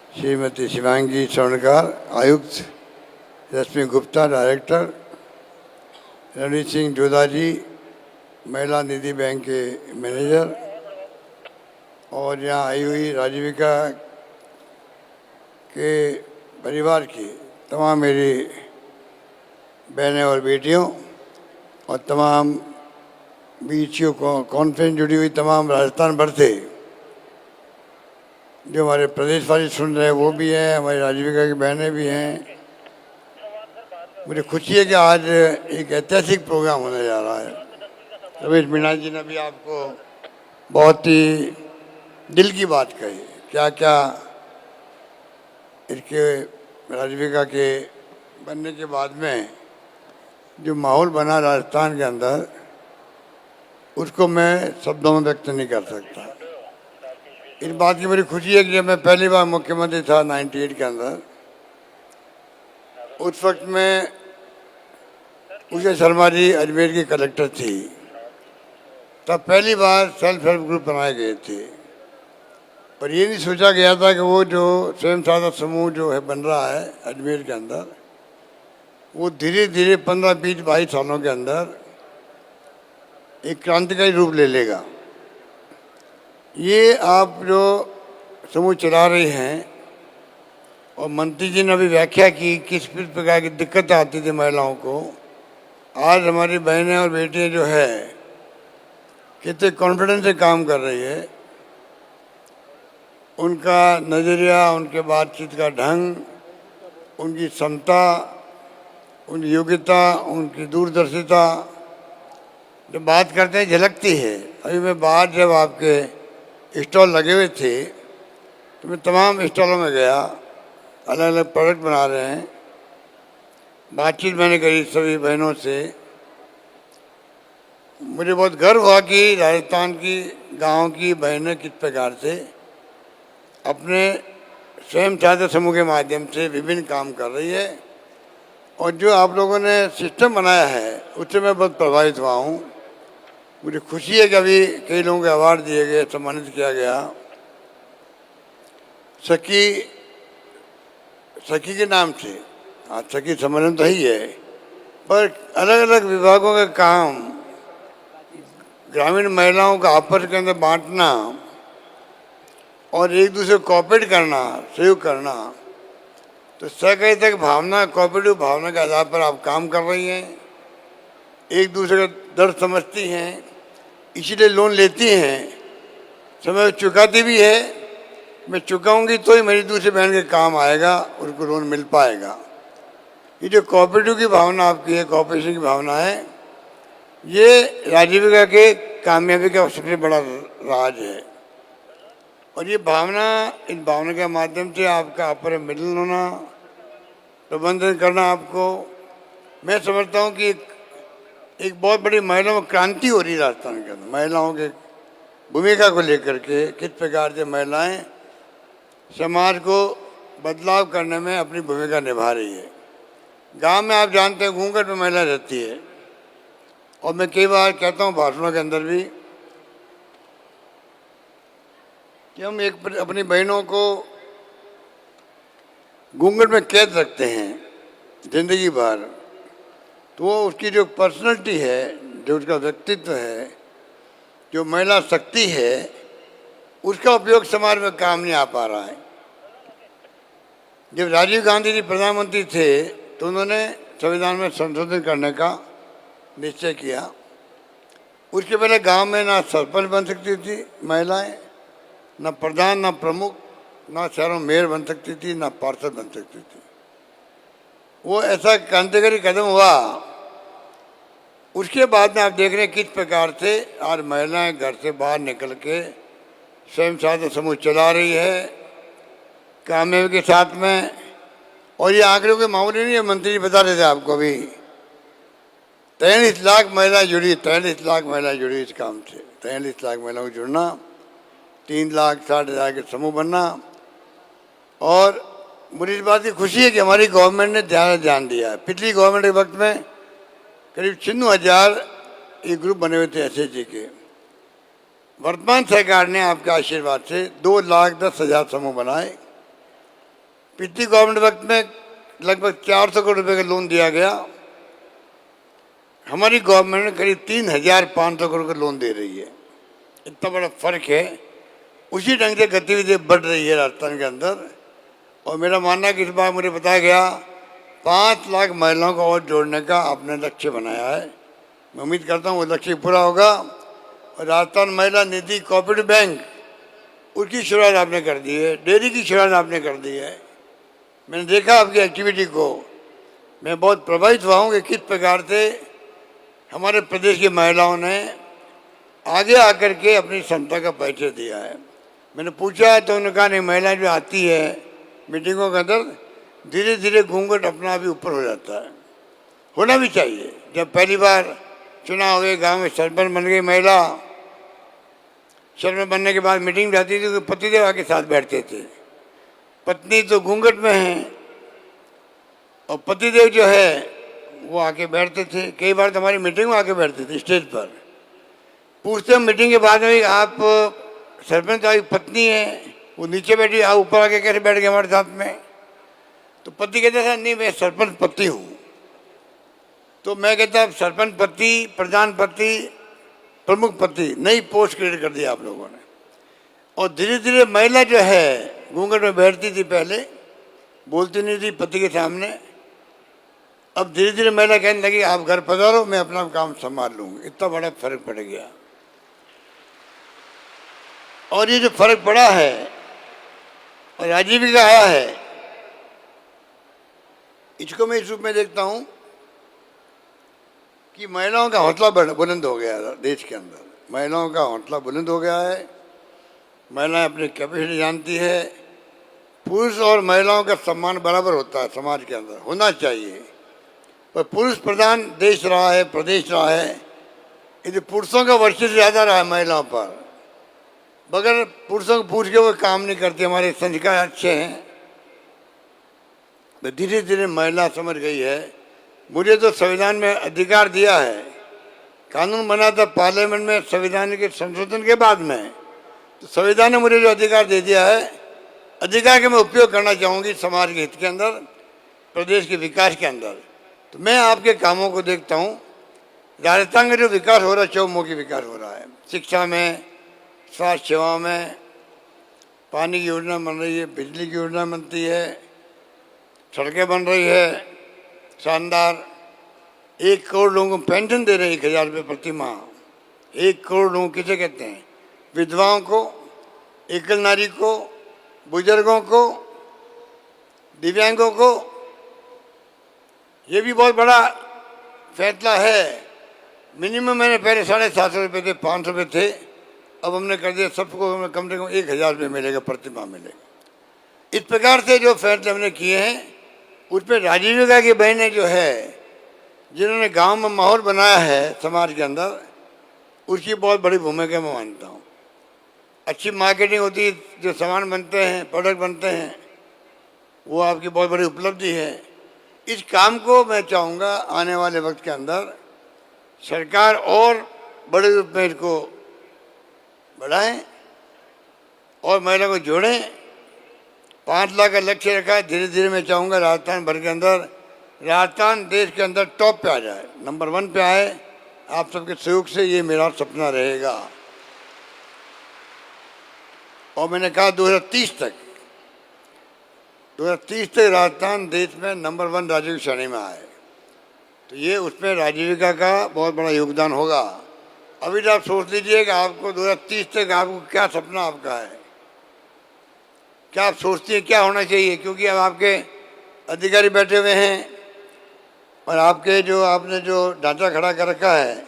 श्रीमती शिवांगी स्वर्णकार आयुक्त, रश्मि गुप्ता डायरेक्टर, रणवीर सिंह जोधा जी महिला निधि बैंक के मैनेजर, और यहाँ आई हुई राजीविका के परिवार की तमाम मेरी बहनें और बेटियों और तमाम बीचियों को कॉन्फ्रेंस जुड़ी हुई तमाम राजस्थान भर से जो हमारे प्रदेशवासी सुन रहे हैं वो भी हैं, हमारी राजीविका की बहनें भी हैं। मुझे खुशी है कि आज एक ऐतिहासिक प्रोग्राम होने जा रहा है। रमेश मीणा जी ने भी आपको बहुत ही दिल की बात कही, क्या क्या इसके राजीविका के बनने के बाद में जो माहौल बना राजस्थान के अंदर, उसको मैं शब्दों में व्यक्त नहीं कर सकता। इस बात की बड़ी खुशी है कि जब मैं पहली बार मुख्यमंत्री था 98 के अंदर, उस वक्त में उषा शर्मा जी अजमेर की कलेक्टर थी, तब पहली बार सेल्फ हेल्प ग्रुप बनाए गए थे। पर ये नहीं सोचा गया था कि वो जो स्वयं सहायता समूह जो है बन रहा है अजमेर के अंदर, वो धीरे धीरे 15, 20, 22 सालों के अंदर एक क्रांतिकारी रूप ले लेगा। ये आप जो समूह चला रहे हैं और मंत्री जी ने अभी व्याख्या की किस प्रकार की दिक्कत आती थी महिलाओं को, आज हमारी बहनें और बेटियां जो है कितने कॉन्फिडेंस से काम कर रही है। उनका नज़रिया, उनके बातचीत का ढंग, उनकी क्षमता, उनकी योग्यता, उनकी दूरदर्शिता जब बात करते हैं झलकती है। अभी मैं बाहर जब आपके स्टॉल लगे हुए थे तो मैं तमाम स्टॉलों में गया, अलग अलग प्रोडक्ट बना रहे हैं, बातचीत मैंने करी सभी बहनों से। मुझे बहुत गर्व हुआ कि राजस्थान की गांव की बहनें किस प्रकार से अपने स्वयं सहायता समूह के माध्यम से विभिन्न काम कर रही है। और जो आप लोगों ने सिस्टम बनाया है उससे मैं बहुत प्रभावित हुआ हूँ। मुझे खुशी है कि अभी कई लोगों के अवार्ड दिए गए, सम्मानित किया गया। सखी के नाम से, हाँ सखी सम्मेलन तो ही है, पर अलग अलग विभागों के काम ग्रामीण महिलाओं का आपस के अंदर बांटना और एक दूसरे को कोऑपरेट करना, सहयोग करना, तो सहकारिता की भावना, कोऑपरेटिव भावना के आधार पर आप काम कर रही हैं। एक दूसरे का दर्द समझती हैं, इसीलिए लोन लेती हैं, समय चुकाती भी है। मैं चुकाऊंगी तो ही मेरी दूसरी बहन के काम आएगा, उनको लोन मिल पाएगा। ये जो कोऑपरेटिव की भावना आपकी है, कोऑपरेशन की भावना है, ये राजीविका के कामयाबी का सबसे बड़ा राज है। और ये भावना, इन भावना के माध्यम से आपका आपस में मिलन होना, प्रबंधन करना, आपको मैं समझता हूँ कि एक बहुत बड़ी महिलाओं में क्रांति हो रही है राजस्थान के अंदर। महिलाओं के भूमिका को लेकर के किस प्रकार से महिलाएं समाज को बदलाव करने में अपनी भूमिका निभा रही है। गांव में आप जानते हैं घूंघट में महिला रहती है, और मैं कई बार कहता हूँ भाषणों के अंदर भी कि हम एक अपनी बहनों को घूंघट में कैद रखते हैं जिंदगी भर, तो वो उसकी जो पर्सनैलिटी है, जो उसका व्यक्तित्व है, जो महिला शक्ति है, उसका उपयोग समाज में काम नहीं आ पा रहा है। जब राजीव गांधी जी प्रधानमंत्री थे तो उन्होंने संविधान में संशोधन करने का निश्चय किया। उसके पहले गांव में ना सरपंच बन सकती थी महिलाएं, ना प्रधान, ना प्रमुख, ना शहरों में मेयर बन सकती थी, ना पार्षद बन सकती थी। वो ऐसा क्रांतिकारी कदम हुआ। उसके बाद में आप देख रहे हैं किस प्रकार से आज महिलाएं घर से बाहर निकल के स्वयं सहायता समूह चला रही है कामयाबी के साथ में। और ये आंकड़ों के मामले नहीं है, मंत्री जी बता रहे थे आपको अभी, 43 लाख महिला जुड़ी, 43 लाख महिला जुड़ी इस काम से। 43 लाख महिलाओं को जुड़ना, 3,60,000 के समूह बनना। और मुझे इस बात की खुशी है कि हमारी गवर्नमेंट ने ध्यान दिया है। पिछली गवर्नमेंट के वक्त में करीब 96,000 ये ग्रुप बने हुए थे एसएचजी के। वर्तमान सरकार ने आपके आशीर्वाद से 2,10,000 समूह बनाए पिछली गवर्नमेंट वक्त में लगभग 400 करोड़ रुपए का लोन दिया गया। हमारी गवर्नमेंट में करीब 3,500 करोड़ का लोन दे रही है। इतना बड़ा फर्क है। उसी ढंग से गतिविधि बढ़ रही है राजस्थान के अंदर। और मेरा मानना है कि इस बार मुझे बताया गया 5 लाख महिलाओं को और जोड़ने का आपने लक्ष्य बनाया है। मैं उम्मीद करता हूँ वो लक्ष्य पूरा होगा। और राजस्थान महिला निधि कोऑपरेटिव बैंक, उसकी शुरुआत आपने कर दी है। डेयरी की शुरुआत आपने कर दी है। मैंने देखा आपकी एक्टिविटी को, मैं बहुत प्रभावित हुआ हूँ कि किस प्रकार से हमारे प्रदेश की महिलाओं ने आगे आकर के अपनी क्षमता का परिचय दिया है। मैंने पूछा तो उन्होंने कहा नहीं, महिला जो आती है मीटिंगों के अंदर धीरे धीरे घूंघट अपना भी ऊपर हो जाता है। होना भी चाहिए। जब पहली बार चुनाव हुए, गांव में सरपंच बन गई महिला, सरपंच बनने के बाद मीटिंग जाती थी तो पतिदेव आके साथ बैठते थे। पत्नी तो घूंघट में है और पतिदेव जो है वो आके बैठते थे। कई बार तो हमारी मीटिंग में आके बैठते थे स्टेज पर। पूछते हैं मीटिंग के बाद में, आप सरपंच आपकी पत्नी है, वो नीचे बैठी, आप ऊपर आके कैसे बैठ गए हमारे साथ में? तो पति कहता था नहीं, मैं सरपंच पति हूँ। तो मैं कहता सरपंच पति, प्रधान पति, प्रमुख पति, नई पोस्ट क्रिएट कर दिया आप लोगों ने। और धीरे धीरे महिला जो है घूंघट में बैठती थी, पहले बोलती नहीं थी पति के सामने। अब धीरे धीरे महिला कहने लगी आप घर पधारो, मैं अपना काम संभाल लूंगी। इतना बड़ा फर्क पड़ गया। और ये जो फर्क पड़ा है और आजीविका आया है, इसको मैं इस रूप में देखता हूं कि महिलाओं का हौसला बुलंद हो गया है देश के अंदर। महिलाओं का हौसला बुलंद हो गया है। महिलाएं अपनी कैपेसिटी जानती है। पुरुष और महिलाओं का सम्मान बराबर होता है समाज के अंदर, होना चाहिए। पर पुरुष प्रधान देश रहा है, प्रदेश रहा है, यदि पुरुषों का वर्चस्व ज़्यादा रहा है महिलाओं पर, बगैर पुरुषों को पूछ के वो काम नहीं करती। हमारे संस्कार अच्छे हैं। धीरे धीरे महिला समझ गई है। मुझे तो संविधान में अधिकार दिया है, कानून बना था पार्लियामेंट में संविधान के संशोधन के बाद में, तो संविधान ने मुझे जो अधिकार दे दिया है, अधिकार का मैं उपयोग करना चाहूँगी समाज के हित के अंदर, प्रदेश के विकास के अंदर। तो मैं आपके कामों को देखता हूँ। राजस्थान का जो विकास हो रहा है, चौमुखी विकास हो रहा है। शिक्षा में, स्वास्थ्य सेवा में, पानी की योजना बन रही है, बिजली की योजना बनती है, सड़कें बन रही है शानदार। 1 करोड़ लोगों को पेंशन दे रहे हैं, 1,000 रुपये प्रति माह। 1 करोड़ लोगों किसे कहते हैं? विधवाओं को, एकल नारी को, बुजुर्गों को, दिव्यांगों को। ये भी बहुत बड़ा फैसला है। मिनिमम मैंने पहले 750 रुपये थे, 500 रुपये थे, अब हमने कर दिया सबको कम से कम 1,000 रुपये मिलेगा, प्रति माह मिलेगा। इस प्रकार से जो फैसले हमने किए हैं, उसमें आजीविका की बहनें जो है, जिन्होंने गांव में माहौल बनाया है समाज के अंदर, उसकी बहुत बड़ी भूमिका मैं मानता हूँ। अच्छी मार्केटिंग होती है, जो सामान बनते हैं, प्रोडक्ट बनते हैं, वो आपकी बहुत बड़ी उपलब्धि है। इस काम को मैं चाहूँगा आने वाले वक्त के अंदर सरकार और बड़े रूप में इसको बढ़ाएं और महिला को जोड़ें। 5 लाख का लक्ष्य रखा है। धीरे धीरे मैं चाहूँगा राजस्थान भर के अंदर, राजस्थान देश के अंदर टॉप पे आ जाए, नंबर 1 पे आए। आप सबके सहयोग से ये मेरा सपना रहेगा। और मैंने कहा 2030 तक राजस्थान देश में नंबर 1 राज्य की श्रेणी में आए। तो ये उसमें आजीविका का बहुत बड़ा योगदान होगा। अभी तो आप सोच लीजिए कि आपको 2030 तक आपको क्या सपना आपका है, क्या आप सोचती हैं क्या होना चाहिए? क्योंकि अब आपके अधिकारी बैठे हुए हैं और आपके जो आपने जो ढांचा खड़ा कर रखा है,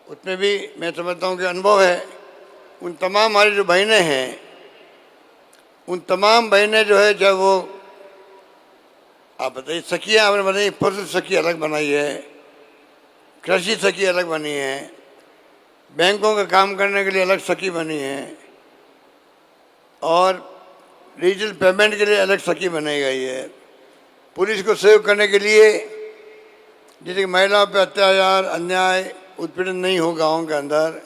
उसमें भी मैं समझता हूँ कि अनुभव है। उन तमाम हमारी जो बहनें हैं, उन तमाम बहनें जो है, चाहे वो आप बताइए सखियाँ आपने बनाई, पशु सखी अलग बनाई है, कृषि सखी अलग बनी है, बैंकों का काम करने के लिए अलग सखी बनी है, और डिजिटल पेमेंट के लिए अलग सखी बनाई गई है। पुलिस को सहयोग करने के लिए, जैसे कि महिलाओं पर अत्याचार, अन्याय, उत्पीड़न नहीं हो गाँव के अंदर,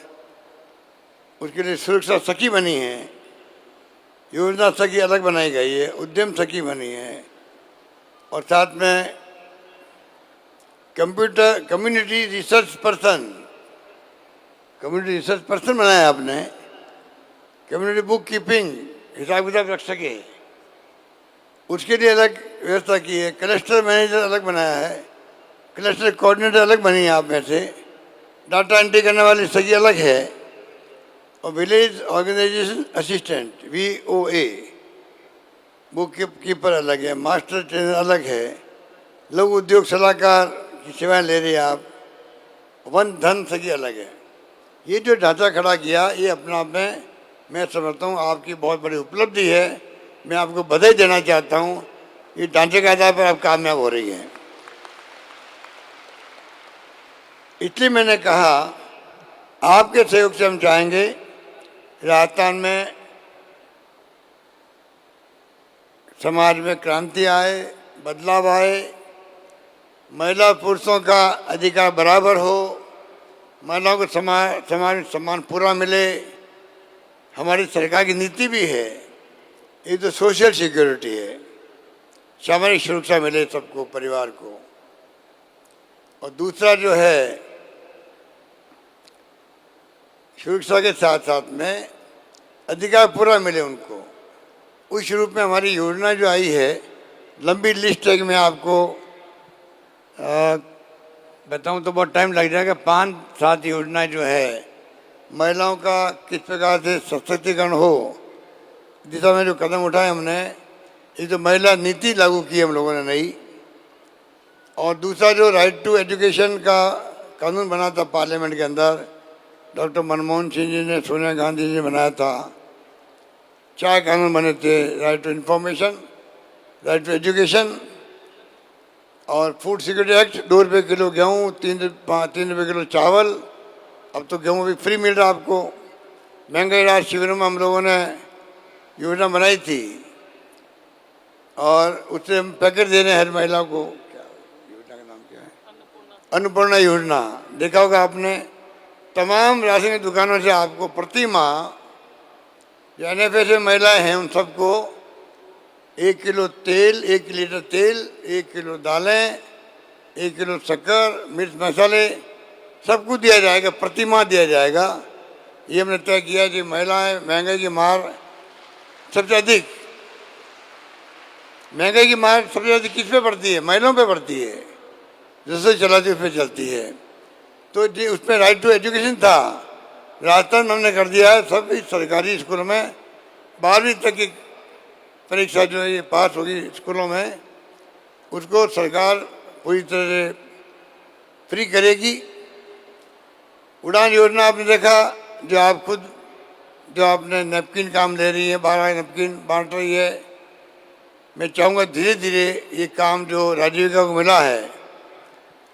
उसके लिए सुरक्षा सखी बनी है। योजना सखी अलग बनाई गई है, उद्यम सखी बनी है, और साथ में कंप्यूटर कम्युनिटी रिसर्च पर्सन बनाया आपने, कम्युनिटी बुक कीपिंग हिसाब किताब रख सके उसके लिए अलग व्यवस्था की है। क्लस्टर मैनेजर अलग बनाया है, क्लस्टर कोऑर्डिनेटर अलग बनी है आप में से, डाटा एंट्री करने वाली सही अलग है, और village organisation assistant VOA bookkeeper अलग है, मास्टर ट्रेनर अलग है, लघु उद्योग सलाहकार की सेवाएं ले रही है आप, वन धन सही अलग है। ये जो ढांचा खड़ा किया ये अपना आप में मैं समझता हूँ आपकी बहुत बड़ी उपलब्धि है। मैं आपको बधाई देना चाहता हूँ, ये ढांचे के आधार पर आप कामयाब हो रही हैं। इसलिए मैंने कहा आपके सहयोग से हम चाहेंगे राजस्थान में समाज में क्रांति आए, बदलाव आए, महिला पुरुषों का अधिकार बराबर हो, महिलाओं को समाज में सम्मान पूरा मिले। हमारी सरकार की नीति भी है, ये तो सोशल सिक्योरिटी है, सामाजिक सुरक्षा मिले सबको, परिवार को। और दूसरा जो है सुरक्षा के साथ साथ में अधिकार पूरा मिले उनको, उस रूप में हमारी योजना जो आई है, लंबी लिस्ट है कि मैं आपको बताऊं तो बहुत टाइम लग जाएगा। 5-7 योजनाएं जो है महिलाओं का किस प्रकार से सशक्तिकरण हो, दिशा में जो कदम उठाए हमने, एक तो महिला नीति लागू की हम लोगों ने नई, और दूसरा जो राइट टू एजुकेशन का कानून बना था पार्लियामेंट के अंदर, डॉक्टर मनमोहन सिंह जी ने, सोनिया गांधी जी ने बनाया था। 4 कानून बने थे, right to information, right to education और फूड सिक्योरिटी एक्ट। 2 रुपये किलो गेहूँ, 3 रुपये किलो चावल, अब तो गेहूँ भी फ्री मिल रहा आपको। महंगाई राहत शिविरों में हम लोगों ने योजना बनाई थी और उससे हम पैकेट दे रहे हैं हर महिला को। क्या योजना का नाम क्या है? अन्नपूर्णा योजना। देखा होगा आपने, तमाम राशन की दुकानों से आपको प्रति माह जो NFA में महिलाएं हैं उन सबको 1 किलो तेल, 1 लीटर तेल, 1 किलो दालें, 1 किलो शक्कर, मिर्च मसाले सब कुछ दिया जाएगा, प्रति माह दिया जाएगा। ये हमने तय किया कि महिलाएं महंगाई की मार सबसे अधिक, महंगाई की मार सबसे अधिक किस पे पड़ती है? महिलाओं पे पड़ती है, रसोई चलाती उस पर चलती है। तो जी उसमें राइट टू एजुकेशन था, राजस्थान में हमने कर दिया है सभी सरकारी स्कूलों में 12वीं तक की परीक्षा जो है ये पास होगी स्कूलों में, उसको सरकार पूरी तरह से फ्री करेगी। उड़ान योजना आपने देखा, जो आप खुद जो आपने नैपकिन काम ले रही है, 12 नैपकिन बांट रही है। मैं चाहूँगा धीरे धीरे ये काम जो राजीविका को मिला है,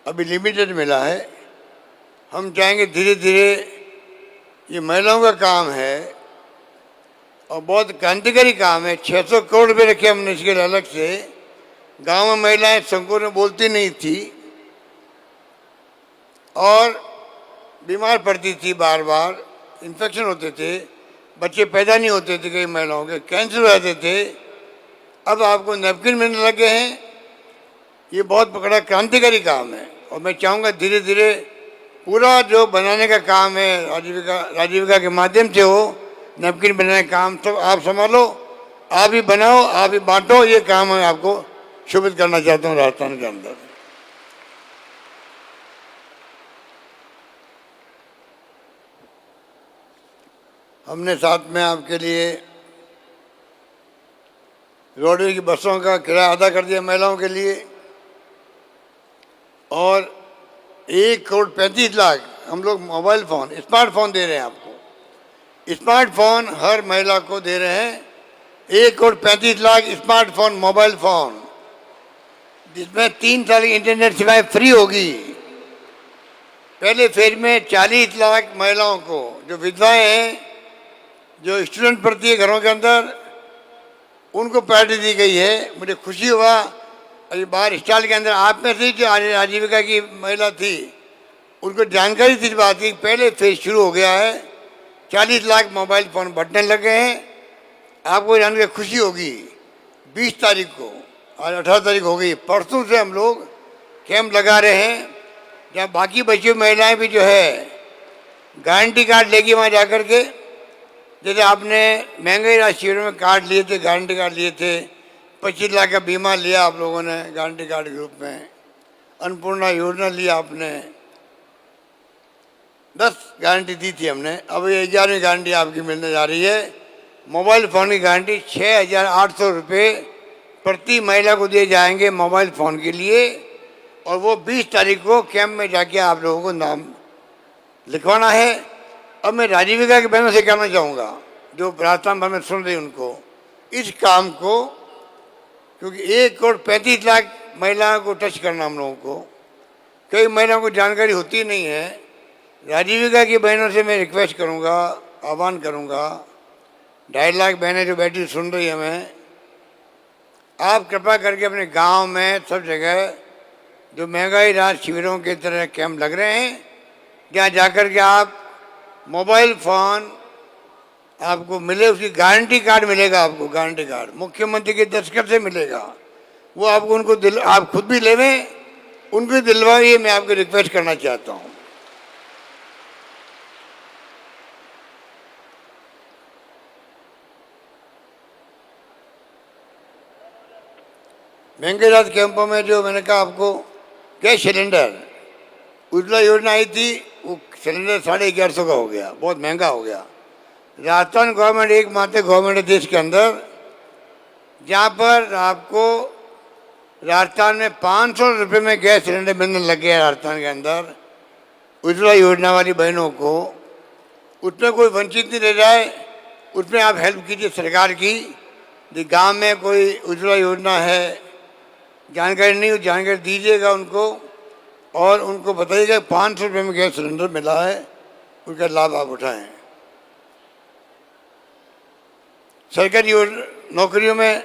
अभी लिमिटेड मिला है, हम चाहेंगे धीरे धीरे ये महिलाओं का काम है और बहुत क्रांतिकारी काम है। 600 करोड़ रुपये रखे हमने इसके लिए अलग से। गांव में महिलाएं संकोच में बोलती नहीं थी और बीमार पड़ती थी, बार बार इन्फेक्शन होते थे, बच्चे पैदा नहीं होते थे, कई महिलाओं के कैंसर हो जाते थे। अब आपको नैपकिन मिलने लगे हैं, ये बहुत बड़ा क्रांतिकारी काम है। और मैं चाहूँगा धीरे धीरे पूरा जो बनाने का काम है राजीविका के माध्यम से हो, नैपकिन बनाने का काम सब आप संभालो, आप ही बनाओ, आप ही बांटो। ये काम मैं आपको शोभित करना चाहता हूँ राजस्थान के अंदर। हमने साथ में आपके लिए रोडवे की बसों का किराया अदा कर दिया महिलाओं के लिए, और 1 करोड़ 35 लाख हम लोग मोबाइल फ़ोन, स्मार्टफोन दे रहे हैं आपको। स्मार्टफोन हर महिला को दे रहे हैं, 1 crore 35 lakh smartphone, mobile phone, जिसमें 3 साल की इंटरनेट सेवाएं फ्री होगी। पहले फेज में 40 लाख महिलाओं को, जो विधवाएं हैं, जो स्टूडेंट पढ़ती है घरों के अंदर, उनको प्रायोरिटी दी गई है। मुझे खुशी हुआ अभी बाहर स्टॉल के अंदर आप में से जो आजीविका की महिला थी, उनको जानकारी थी इस बात की। पहले फेज शुरू हो गया है, 40 लाख मोबाइल फ़ोन बंटने लगे हैं आपको जान के खुशी होगी, 20 तारीख को, आज 18 तारीख हो गई, परसों से हम लोग कैंप लगा रहे हैं, जहाँ बाकी बची हुई महिलाएं भी जो है गारंटी कार्ड लेगी वहाँ जाकर के। जैसे आपने महंगाई राहत शिविरों में कार्ड लिए थे, गारंटी कार्ड लिए थे, 25 लाख का बीमा लिया आप लोगों ने गारंटी कार्ड के रूप में, अन्नपूर्णा योजना लिया आपने, 10 गारंटी दी थी हमने। अब ये 11वीं गारंटी आपकी मिलने जा रही है। मोबाइल फ़ोन की गारंटी 6,800 रुपये प्रति महिला को दिए जाएंगे मोबाइल फ़ोन के लिए, और वो 20 तारीख को कैंप में जाके आप लोगों को नाम लिखवाना है। अब मैं राजीविका की बहनों से कहना चाहूँगा, जो राजस्थान भर में सुन रही उनको, इस काम को, क्योंकि 1,35,00,000 महिलाओं को टच करना हम लोगों को, कई महिलाओं को जानकारी होती नहीं है। राजीविका की बहनों से मैं रिक्वेस्ट करूँगा, आह्वान करूँगा, 2.5 लाख बहनें जो बैठी सुन रही हमें, आप कृपा करके अपने गांव में सब जगह जो महंगाई राहत शिविरों के तरह कैंप लग रहे हैं, जहाँ जाकर के आप मोबाइल फ़ोन आपको मिले, उसकी गारंटी कार्ड मिलेगा, आपको गारंटी कार्ड मुख्यमंत्री के दस्तखत से मिलेगा, वो आपको उनको आप खुद भी लेवें, उनको दिलवाइए, मैं आपको रिक्वेस्ट करना चाहता हूँ। महंगे राहत कैंपों में जो मैंने कहा आपको, गैस सिलेंडर उज्ज्वला योजना आई थी, वो सिलेंडर 1150 का हो गया, बहुत महंगा हो गया। राजस्थान गवर्नमेंट एकमात्र गवर्नमेंट है देश के अंदर जहाँ पर आपको राजस्थान में 500 रुपये में गैस सिलेंडर मिलने लग गया। राजस्थान के अंदर उज्ज्वला योजना वाली बहनों को उसमें कोई वंचित नहीं रह जाए, उसमें आप हेल्प कीजिए सरकार की। यदि गाँव में कोई उज्ज्वला योजना है, जानकारी नहीं, जानकारी दीजिएगा उनको और उनको बताइएगा 500 रुपये में गैस सिलेंडर मिला है, उसका लाभ आप उठाएं। सरकारी नौकरियों में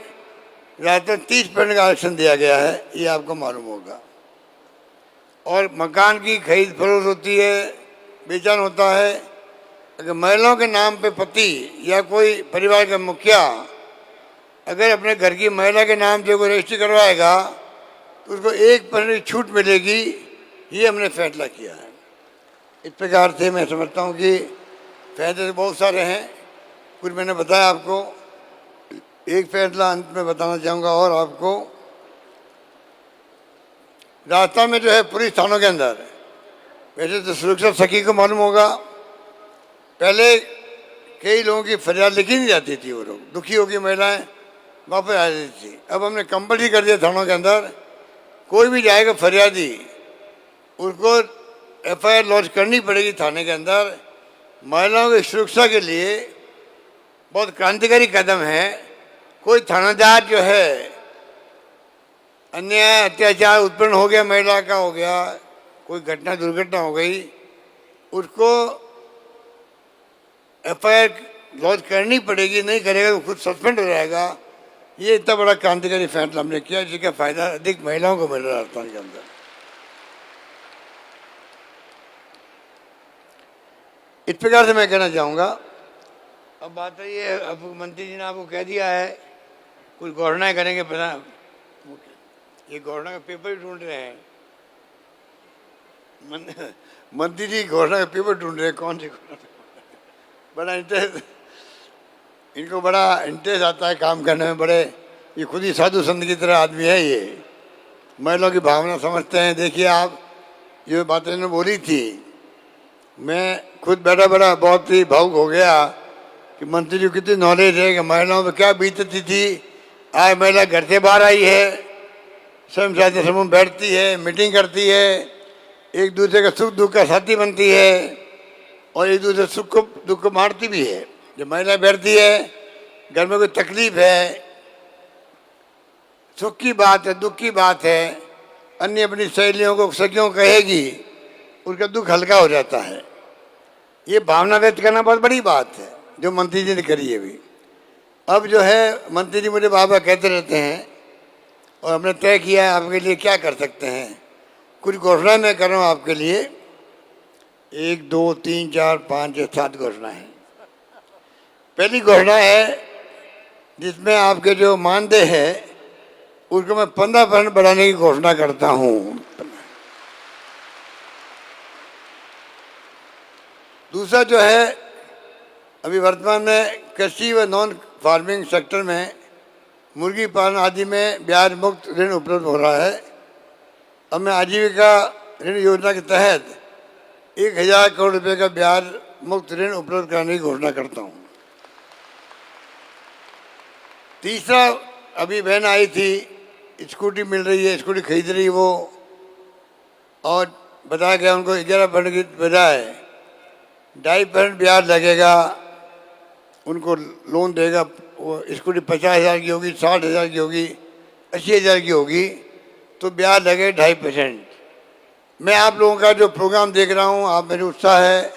ज़्यादातर 30% का आरक्षण दिया गया है, ये आपको मालूम होगा। और मकान की खरीद फरोख्त होती है, बेचान होता है। अगर महिलाओं के नाम पे पति या कोई परिवार का मुखिया अगर अपने घर की महिला के नाम से कोई रजिस्ट्री करवाएगा तो उसको 1% की छूट मिलेगी, ये हमने फैसला किया है। इस प्रकार से मैं समझता हूँ कि फैसले तो बहुत सारे हैं, कुछ मैंने बताया आपको। एक फैसला अंत में बताना चाहूँगा और आपको, राजस्थान में जो है पुलिस थानों के अंदर, वैसे तो सुरक्षा सखी को मालूम होगा, पहले कई लोगों की फरियाद लिखी नहीं जाती थी, वो लोग दुखी होगी महिलाएं वापस आ जाती थी। अब हमने कंपल्सरी कर दिया थानों के अंदर, कोई भी जाएगा फरियादी उसको FIR लॉन्च करनी पड़ेगी थाने के अंदर। महिलाओं की सुरक्षा के लिए बहुत क्रांतिकारी कदम है। कोई थानेदार जो है अन्याय अत्याचार उत्पन्न हो गया, महिला का हो गया, कोई घटना दुर्घटना हो गई, उसको FIR लॉन्च करनी पड़ेगी, नहीं करेगा तो खुद सस्पेंड हो जाएगा। ये इतना बड़ा क्रांतिकारी फैसला हमने किया जिसका फायदा अधिक महिलाओं को मिल रहा है राजस्थान के अंदर। इस प्रकार से मैं कहना चाहूँगा। अब बात है ये, अब मंत्री जी ने आपको कह दिया है कुछ घोषणाएं करेंगे, ये घोषणा का पेपर भी ढूंढ रहे हैं, मंत्री जी घोषणा का पेपर ढूंढ रहे हैं, कौन सी घोषणा। बड़ा इंटरेस्ट, इनको बड़ा इंटरेस्ट आता है काम करने में, बड़े, ये खुद ही साधु संत की तरह आदमी है, ये महिलाओं की भावना समझते हैं। देखिए आप ये बातें इन्होंने बोली थी, मैं खुद बैठा बैठा बहुत ही भावुक हो गया कि मंत्री जी को कितनी नॉलेज है कि महिलाओं पर क्या बीतती थी। आज महिला घर से बाहर आई है, स्वयं सहायता समूह बैठती है, मीटिंग करती है, एक दूसरे का सुख दुख का साथी बनती है और एक दूसरे सुख को दुख को बांटती भी है। जब महिला बैठती है, घर में कोई तकलीफ है, सुख की बात है, दुख की बात है, अन्य अपनी सहेलियों को सखियों कहेगी, उसका दुख हल्का हो जाता है। ये भावना व्यक्त करना बहुत बड़ी बात है जो मंत्री जी ने करी है अभी। अब जो है मंत्री जी मुझे बाबा कहते रहते हैं और हमने तय किया है आपके लिए क्या कर सकते हैं। कुछ घोषणाएं मैं कर रहा हूँ आपके लिए, 1 2 3 4 5 6 7 घोषणा है। पहली घोषणा है जिसमें आपके जो मानदेय है उसको मैं 15% बढ़ाने की घोषणा करता हूँ। दूसरा जो है, अभी वर्तमान में कृषि व नॉन फार्मिंग सेक्टर में मुर्गी पालन आदि में ब्याज मुक्त ऋण उपलब्ध हो रहा है। अब मैं आजीविका ऋण योजना के तहत 1000 करोड़ रुपए का ब्याज मुक्त ऋण उपलब्ध कराने की घोषणा करता हूँ। तीसरा, अभी बहन आई थी, स्कूटी मिल रही है, स्कूटी खरीद रही वो, और बताया गया उनको 11% की बजाय 2.5% ब्याज लगेगा, उनको लोन देगा। वो स्कूटी 50,000 की होगी, 60,000 की होगी, 80,000 की होगी, तो ब्याज लगे 2.5%। मैं आप लोगों का जो प्रोग्राम देख रहा हूँ, आप मेरे उत्साह है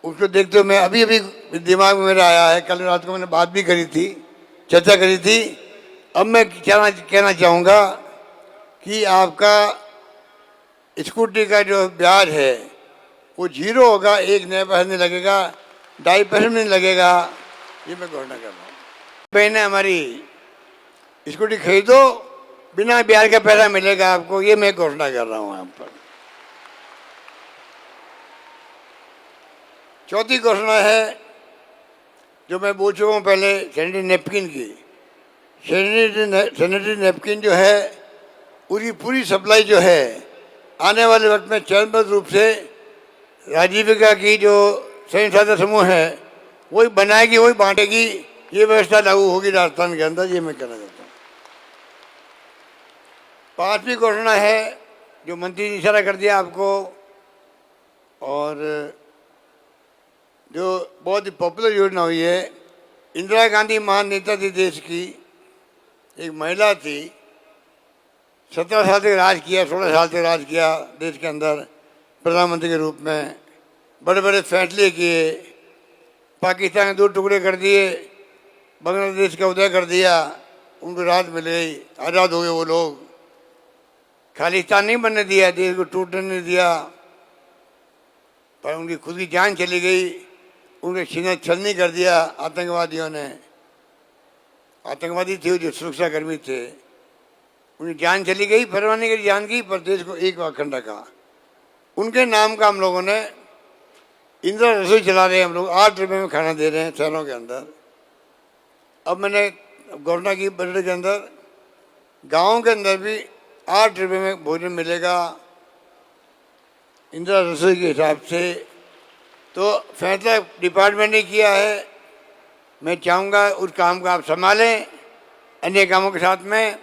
उसको देखते हुए मैं अभी दिमाग में मेरा आया है, कल रात को मैंने बात भी करी थी, चर्चा करी थी। अब मैं कहना चाहूँगा कि आपका स्कूटी का जो ब्याज है वो 0 होगा, 1 नया पैसा नहीं लगेगा, 2.5% नहीं लगेगा, ये मैं घोषणा कर रहा हूँ। बहने हमारी स्कूटी खरीदो, बिना ब्याज का पैसा मिलेगा आपको, ये मैं घोषणा कर रहा हूँ यहाँ पर। चौथी घोषणा है जो मैं बोल चुका हूँ पहले, सैनिटरी नैपकिन की। सैनिटरी नैपकिन जो है उसकी पूरी सप्लाई जो है आने वाले वक्त में चरणबद्ध रूप से आजीविका की जो स्वयं सहायता समूह है वही बनाएगी, वही बांटेगी, ये व्यवस्था लागू होगी राजस्थान के अंदर, ये मैं कहना चाहता हूँ। पांचवी घोषणा है जो मंत्री ने इशारा कर दिया आपको, और जो बहुत ही पॉपुलर योजना हुई है, इंदिरा गांधी महान नेता थी देश की, एक महिला थी, 17 साल तक राज किया, 16 साल तक राज किया देश के अंदर प्रधानमंत्री के रूप में, बड़े बड़े फैसले किए, पाकिस्तान के 2 टुकड़े कर दिए, बांग्लादेश का उदय कर दिया, उनको राहत मिल गई, आज़ाद हो गए वो लोग। खालिस्तान नहीं बनने दिया, देश को टूटने नहीं दिया, पर उनकी खुद की जान चली गई, उनके सीने छलनी कर दिया आतंकवादियों ने। आतंकवादी थे जो सुरक्षाकर्मी थे, उनकी जान चली गई, परवाह नहीं करी जान की, पर देश को एक अखंड रखा। उनके नाम का हम लोगों ने इंदिरा रसोई चला रहे हैं, हम लोग 8 रुपये में खाना दे रहे हैं शहरों के अंदर। अब मैंने घोषणा की बजट के अंदर गाँव के अंदर भी 8 रुपये में भोजन मिलेगा इंदिरा रसोई के हिसाब से। तो फैसला डिपार्टमेंट ने किया है, मैं चाहूँगा उस काम को आप संभालें अन्य कामों के साथ में,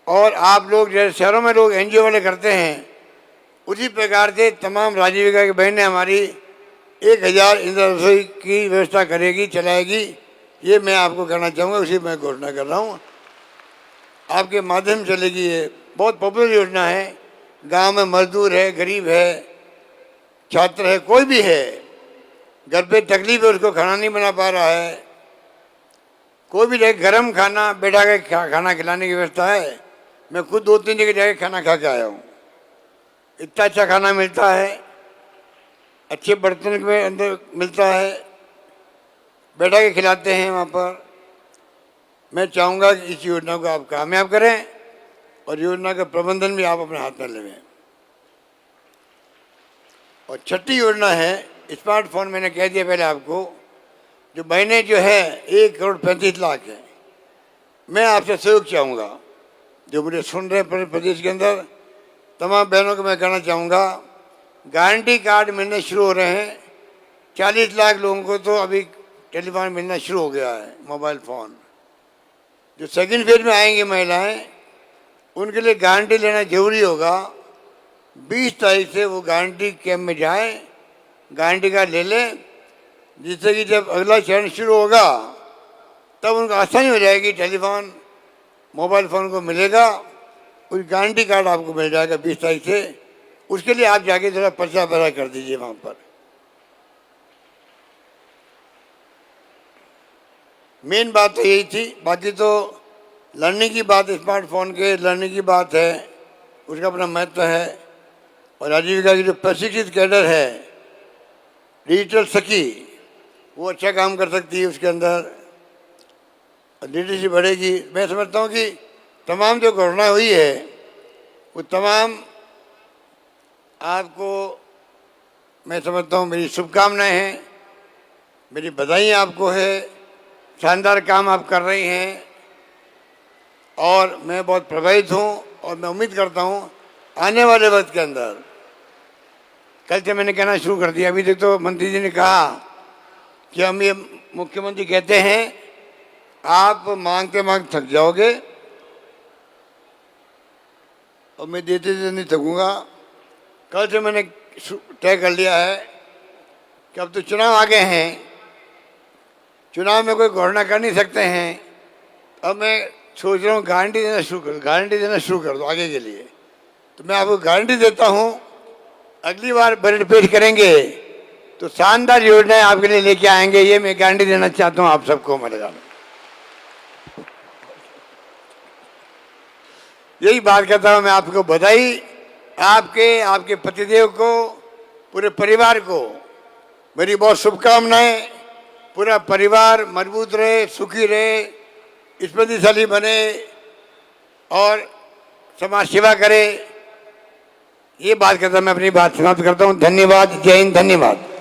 और आप लोग जैसे शहरों में लोग NGO वाले करते हैं उसी प्रकार से तमाम आजीविका की बहनें हमारी 1000 इंदिरा रसोई की व्यवस्था करेगी, चलाएगी, ये मैं आपको कहना चाहूँगा, उसी मैं घोषणा कर रहा हूँ। आपके माध्यम से चलेगी, ये बहुत पॉपुलर योजना है। गांव में मजदूर है, गरीब है, छात्र है, कोई भी है, घर पे तकलीफ है, उसको खाना नहीं बना पा रहा है, कोई भी जगह गर्म खाना बैठा के खाना खिलाने की व्यवस्था है। मैं खुद 2-3 जगह जाके खाना खा के आया हूँ, इतना अच्छा खाना मिलता है, अच्छे बर्तन में अंदर मिलता है, बैठा के खिलाते हैं वहाँ पर। मैं चाहूँगा कि इस योजना को आप कामयाब करें और योजना का प्रबंधन भी आप अपने हाथ में लें। और छठी योजना है स्मार्टफोन। मैंने कह दिया पहले आपको, जो बहनें जो है 1,35,00,000 है। मैं आपसे सहयोग चाहूँगा, जो मुझे सुन रहे प्रदेश के अंदर तमाम बहनों को मैं कहना चाहूँगा, गारंटी कार्ड मिलने शुरू हो रहे हैं। 40 लाख लोगों को तो अभी टेलीफोन मिलना शुरू हो गया है, मोबाइल फ़ोन। जो सेकंड फेज में आएंगी महिलाएं, उनके लिए गारंटी लेना जरूरी होगा। 20 तारीख से वो गारंटी कैंप में जाएं, गारंटी कार्ड ले लें, जिससे कि जब अगला चरण शुरू होगा तब उनको आसानी हो जाएगी, टेलीफोन मोबाइल फ़ोन को मिलेगा, उस गारंटी कार्ड आपको मिल जाएगा 20 तारीख से। उसके लिए आप जाके थोड़ा पर्चा भरा कर दीजिए वहाँ पर। मेन बात तो यही थी, बाकी तो लर्निंग की बात, स्मार्टफोन के लर्निंग की बात है, उसका अपना महत्व है। और आजीविका की जो प्रशिक्षित कैडर है, डिजिटल सखी, वो अच्छा काम कर सकती है उसके अंदर। लीडरशिप बढ़ेगी। मैं समझता हूँ कि तमाम जो घटना हुई है वो तमाम आपको, मैं समझता हूँ, मेरी शुभकामनाएं हैं, मेरी बधाई आपको है। शानदार काम आप कर रही हैं और मैं बहुत प्रभावित हूँ और मैं उम्मीद करता हूँ आने वाले वक्त के अंदर, कल से मैंने कहना शुरू कर दिया, अभी तक तो मंत्री जी ने कहा कि हम ये मुख्यमंत्री कहते हैं आप मांगते मांगते थक जाओगे और मैं देते देते नहीं थकूंगा। कल से मैंने तय कर लिया है कि अब तो चुनाव आ गए हैं, चुनाव में कोई घोषणा कर नहीं सकते हैं। अब मैं सोच रहा हूँ गारंटी देना शुरू कर दो आगे के लिए। तो मैं आपको गारंटी देता हूँ अगली बार बजट पेश करेंगे तो शानदार योजनाएं आपके लिए लेके आएंगे, ये मैं गारंटी देना चाहता हूँ आप सबको। मेरे गाँव यही बात करता हूँ मैं, आपको बधाई, आपके पतिदेव को, पूरे परिवार को मेरी बहुत शुभकामनाएं। पूरा परिवार मजबूत रहे, सुखी रहे, स्मृतिशाली बने और समाज सेवा करे। ये बात करता मैं अपनी बात समाप्त करता हूँ। धन्यवाद। जय हिंद। धन्यवाद।